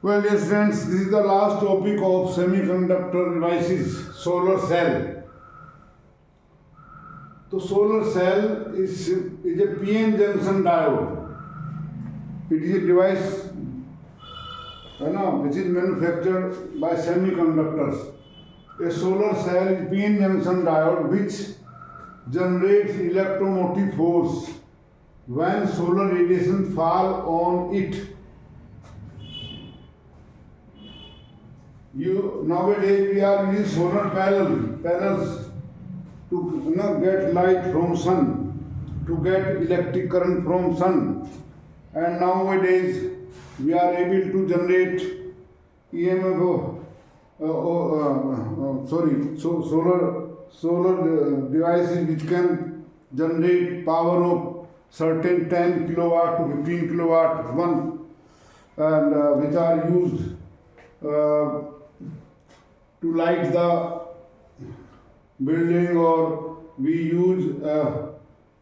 Well, yes, friends, this is the last topic of semiconductor devices, solar cell. So, solar cell is a PN junction diode. It is a device which is manufactured by semiconductors. A solar cell is PN junction diode which generates electromotive force when solar radiation fall on it. Nowadays we are using solar panels to get light from sun, to get electric current from sun, and nowadays we are able to generate EMF. Solar devices which can generate power of certain 10 kilowatt to 15 kilowatt one, and which are used to light the building, or we use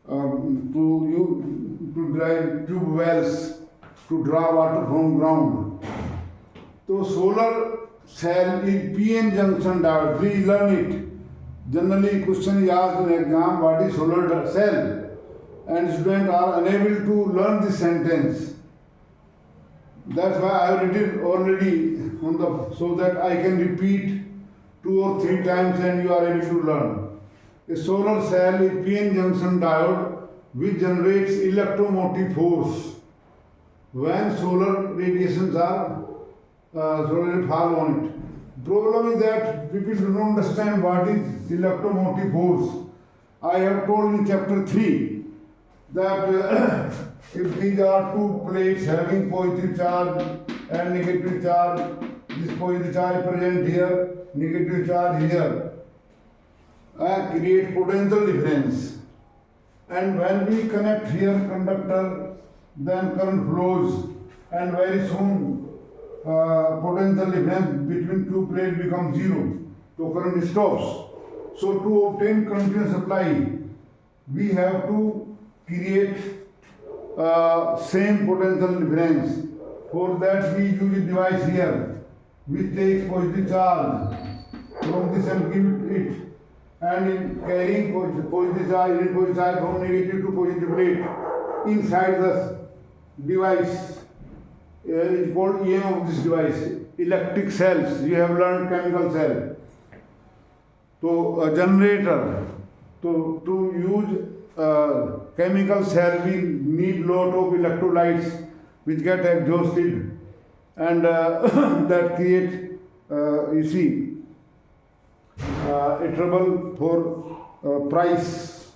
to drive tube wells to draw water from ground. So solar cell is PN junction diode. Please learn it. Generally, question is asked in exam: what is solar cell? And students are unable to learn this sentence. That's why I have written already so that I can repeat 2 or 3 times and you are able to learn. A solar cell is PN junction diode which generates electromotive force when solar radiations are solar fall on it. Problem is that people do not understand what is electromotive force. I have told in chapter 3 that if these are two plates having positive charge and negative charge, this positive charge present here, negative charge here, create potential difference. And when we connect here conductor, then current flows, and very soon potential difference between two plates becomes zero, so current stops. So to obtain continuous supply, we have to create same potential difference. For that we use a device here which takes positive charge from this and give it, and in carrying positive charge from negative to positive plate inside the device is called EM of this device. Electric cells, you have learned chemical cell. So a generator, to use chemical cell we need lot of electrolytes which get exhausted, and that create a trouble for price.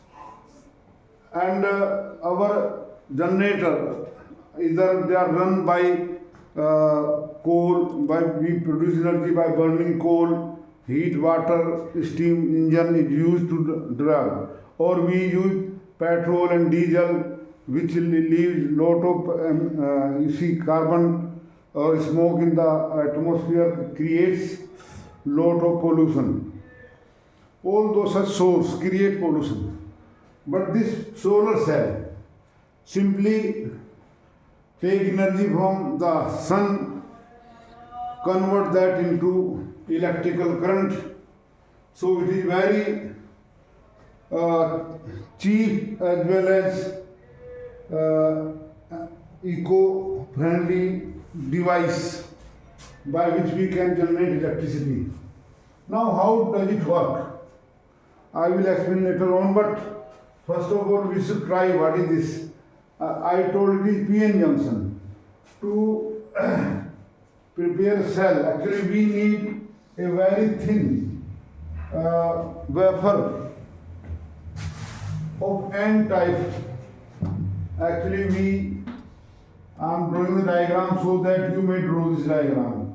And our generator, either they are run by coal, we produce energy by burning coal, heat, water, steam engine is used to drive, or we use petrol and diesel which leaves lot of carbon or smoke in the atmosphere, creates lot of pollution. All those such sources create pollution. But this solar cell simply take energy from the sun, convert that into electrical current. So it is very cheap as well as eco-friendly device by which we can generate electricity. Now, how does it work? I will explain later on, but first of all, we should try what is this. I told it is PN junction. To prepare a cell, actually we need a very thin wafer of N type. Actually I am drawing the diagram so that you may draw this diagram.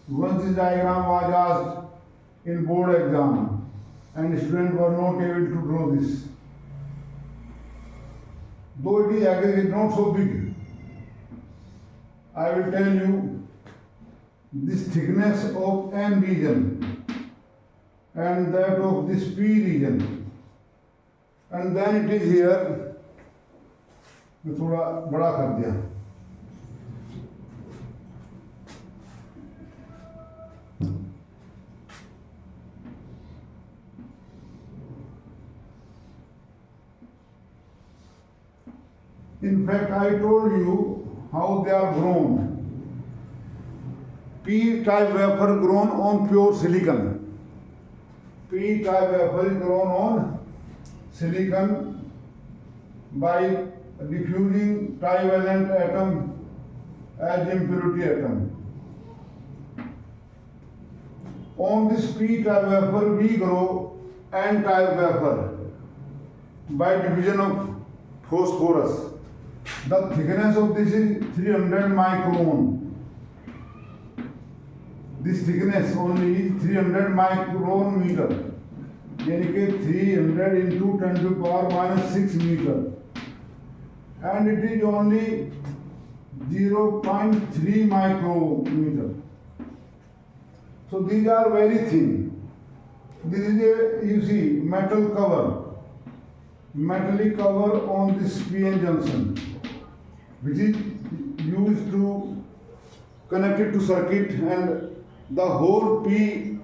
Once this diagram was asked in board exam and students were not able to draw this. Though it is not so big, I will tell you this thickness of N region and that of this P region, and then it is here. मैं थोड़ा बड़ा कर दिया. In fact, I told you how they are grown. P-type wafer grown on pure silicon. P-type wafer is grown on silicon by diffusing trivalent atom as impurity atom. On this P-type wafer we grow N-type wafer by division of phosphorus. The thickness of this is 300 micron. This thickness only is 300 micron meter. यानी कि 300 into 10 to the power minus 6 meter. And it is only 0.3 micrometer. So these are very thin. This is a, you see, metal cover, metallic cover on this PN junction, which is used to connect it to circuit, and the whole P-type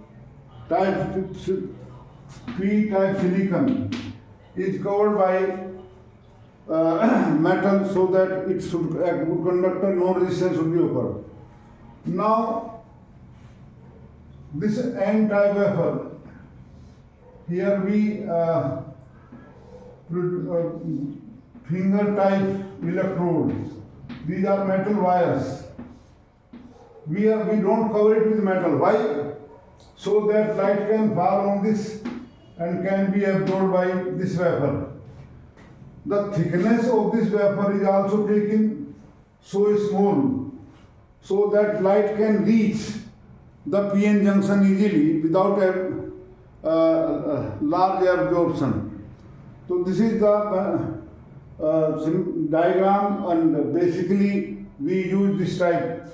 silicon is covered by metal so that it should act good conductor, no resistance should be occurred. Now, this N-type wafer, here we finger type electrodes. These are metal wires. We don't cover it with metal. Why? So that light can fall on this and can be absorbed by this wafer. The thickness of this wafer is also taken so small so that light can reach the PN junction easily without a large absorption. So this is the diagram, and basically we use this type.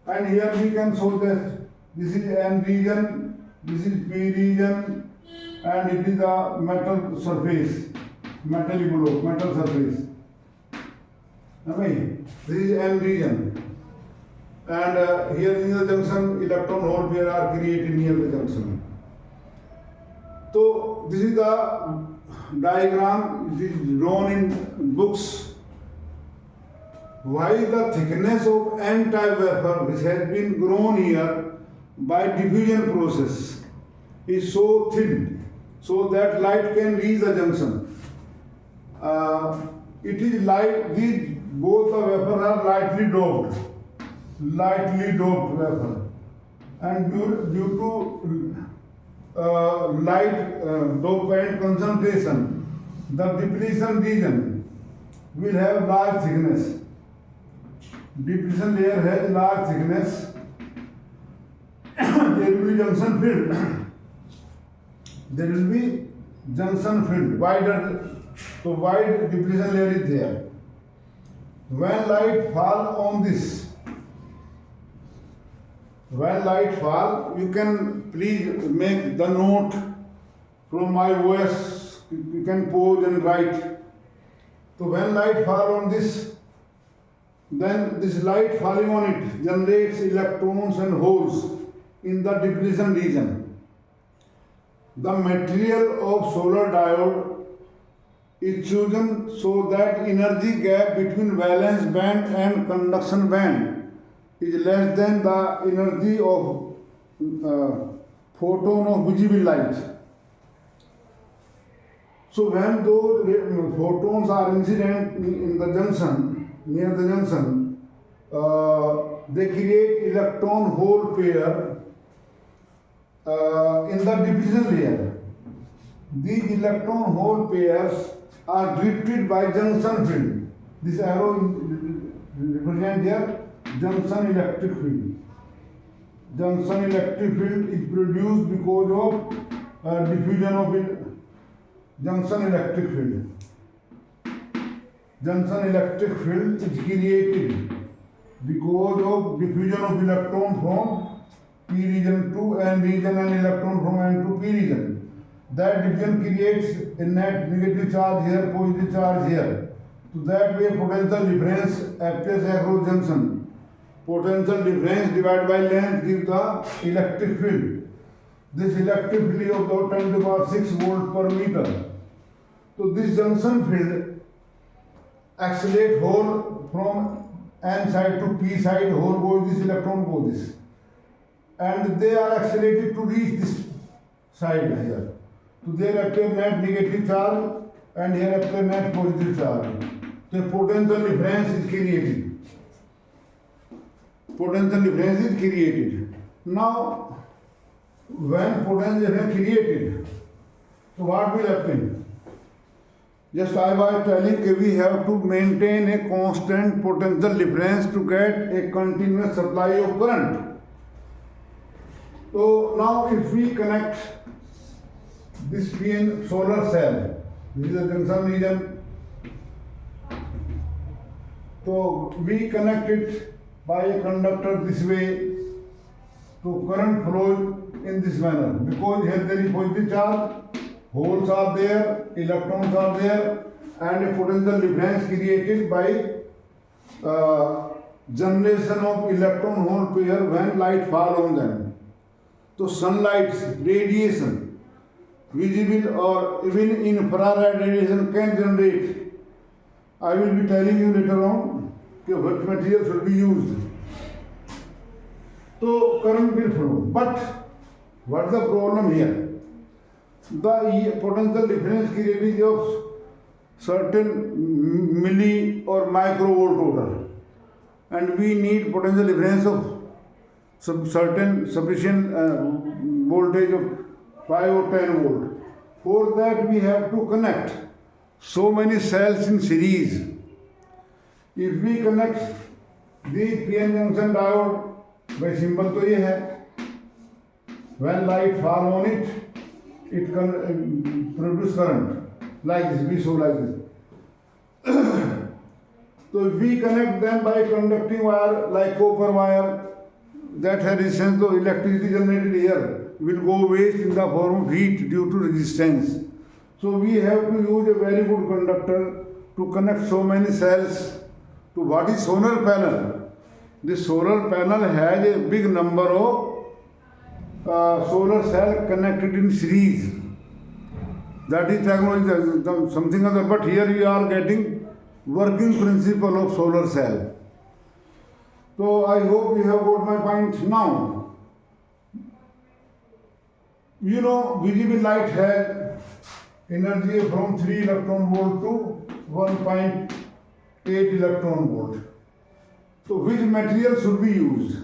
And here we can show that this is N region, this is P region, and it is a metal surface, metal envelope, metal surface. Okay, this is N region. And here in the junction, electron hole pair are created near the junction. So this is the diagram. It is drawn in books. Why the thickness of N-type wafer, which has been grown here by diffusion process, is so thin, so that light can reach the junction. It is light. These both the wafers are lightly doped wafer, and due to light dopant concentration, the depletion region will have large thickness. Depletion layer has large thickness. There will be junction field. There will be junction field wider. So wide depletion layer is there. When light fall on this, you can please make the note from my voice. You can pause and write. So when light fall on this, then this light falling on it generates electrons and holes in the depletion region. The material of solar diode is chosen so that energy gap between valence band and conduction band is less than the energy of photon of visible light. So when those photons are incident in the junction, near the junction, they create electron hole pair in the depletion layer. These electron hole pairs are drifted by junction field. This arrow represents here junction electric field. Junction electric field is produced because of diffusion of junction electric field. Junction electric field is created because of diffusion of electron from P region to N region and electron from N to P region. That division creates a net negative charge here, positive charge here. So that way potential difference appears across junction. Potential difference divided by length gives the electric field. This electric field is about 10 to the power 6 volt per meter. So this junction field accelerate hole from N side to P side, hole goes this, electron goes this. And they are accelerated to reach this side here. So there appear net negative charge and here appear net positive charge. The potential difference is created. Potential difference is created. Now, when potential difference is created, so what will happen? Just I was telling that we have to maintain a constant potential difference to get a continuous supply of current. So now if we connect this PN solar cell, this is a junction region, so we connect it by a conductor this way, so current flows in this manner, because here there is positive charge, holes are there, electrons are there, and a potential difference created by generation of electron hole pair when light fall on them. So sunlight radiation, visible or even infrared radiation can generate. I will be telling you later on what material should be used. So current will flow. But what's the problem here? The potential difference created of certain milli or microvolt order, and we need potential difference of some certain sufficient voltage of 5 or 10 volt. For that we have to connect so many cells in series. If we connect the PN junction diode, by symbol तो ये है, when light fall on it, it can produce current like this, we show like this. So if we connect them by conducting wire like copper wire, that has resistance, so electricity generated here will go waste in the form of heat due to resistance. So we have to use a very good conductor to connect so many cells to what is solar panel. This solar panel has a big number of solar cell connected in series. That is technology, something other, but here we are getting working principle of solar cell. So I hope you have got my point now. You know, visible light has energy from 3 electron volt to 1.8 electron volt. So which material should be used?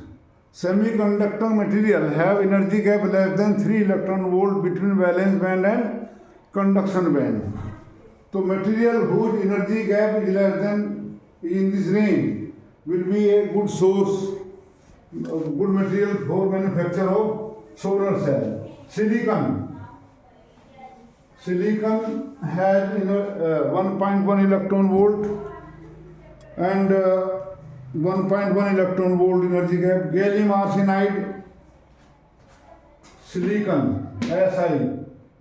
Semiconductor material have energy gap less than 3 electron volt between valence band and conduction band. So material whose energy gap is less than in this range will be a good source, good material for manufacture of solar cell. Silicon. Silicon has 1.1 electron volt and 1.1 electron volt energy gap. Gallium arsenide, silicon, Si,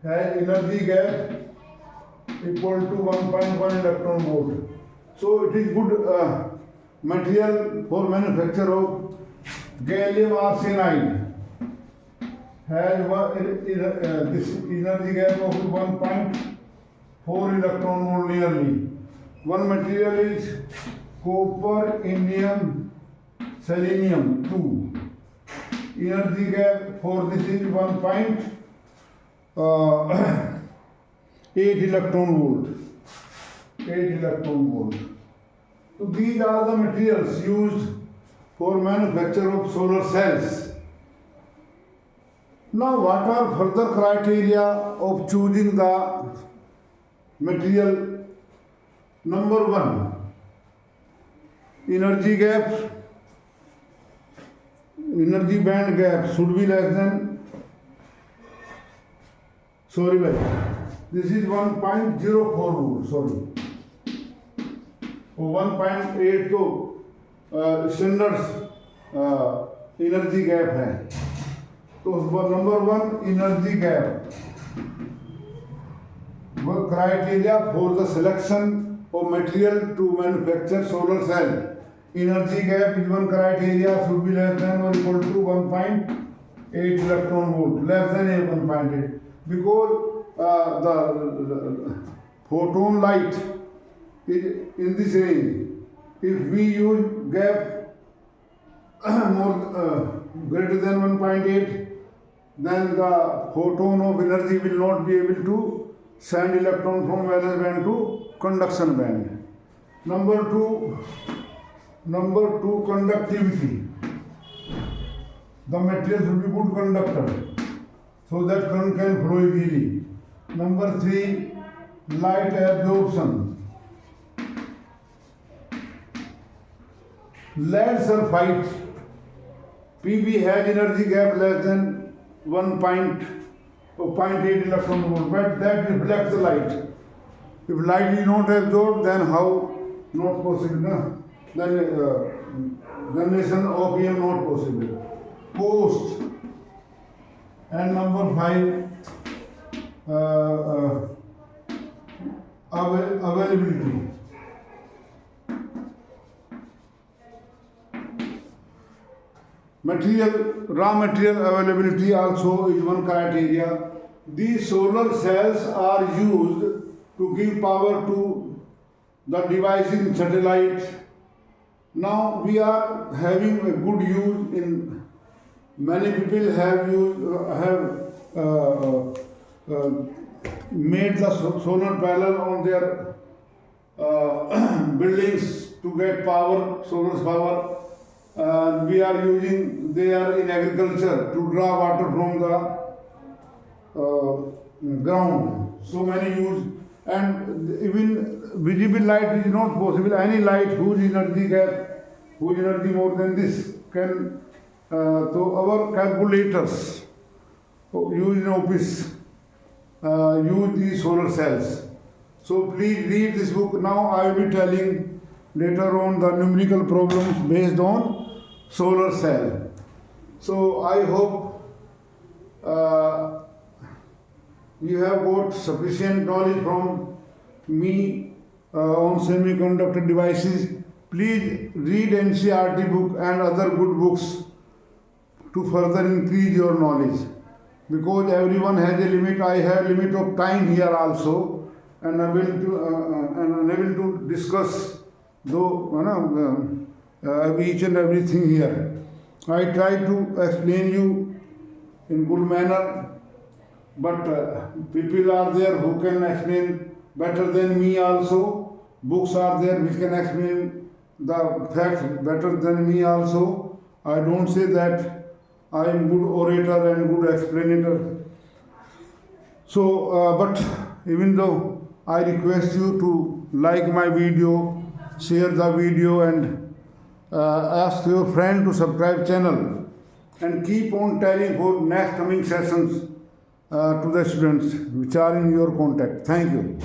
has energy gap equal to 1.1 electron volt. So it is good material for manufacture of gallium arsenide. Has this energy gap of 1.4 electron volt nearly. One material is copper, indium, selenium 2. Energy gap for this is 1.8 electron volt. 8 electron volt. So these are the materials used for manufacture of solar cells. Now what are further criteria of choosing the material? Number 1, energy gap, energy band gap should be less than, this is 1.04 volt, 1.8 तो standard energy gap है. तो number 1 energy gap. वो criteria for the selection of material to manufacture solar cell energy gap is one criteria should be less than or equal to 1.8 electron volt, less than 1.8, because the photon light is in this range. If we use gap more greater than 1.8, then the photon of energy will not be able to send electron from valence band to conduction band. Number two, conductivity. The material should be good conductor so that current can flow easily. Number three, light absorption. Lead sulfide Pb has energy gap less than 1.8 electron volt, but that reflects the light. If light is not absorbed, then how? Not possible, no? Then generation of EM not possible. Cost. And number five, availability. Raw material availability also is one criteria. These solar cells are used to give power to the devices in satellite. Now we are having a good use in, many people have made the solar panel on their buildings to get power, solar power. We are using, they are in agriculture to draw water from the ground. So many use, and even visible light is not possible. Any light whose energy gap, whose energy more than this can, so our calculators used in office use these solar cells. So please read this book. Now I will be telling later on the numerical problems based on solar cell. So I hope you have got sufficient knowledge from me on semiconductor devices. Please read NCERT book and other good books to further increase your knowledge, because everyone has a limit. I have limit of time here also, and unable to discuss each and everything here. I try to explain you in good manner, but people are there who can explain better than me also. Books are there which can explain the facts better than me also. I don't say that I am good orator and good explainer. So, but even though I request you to like my video, share the video, and ask your friend to subscribe channel, and keep on telling for next coming sessions to the students which are in your contact. Thank you.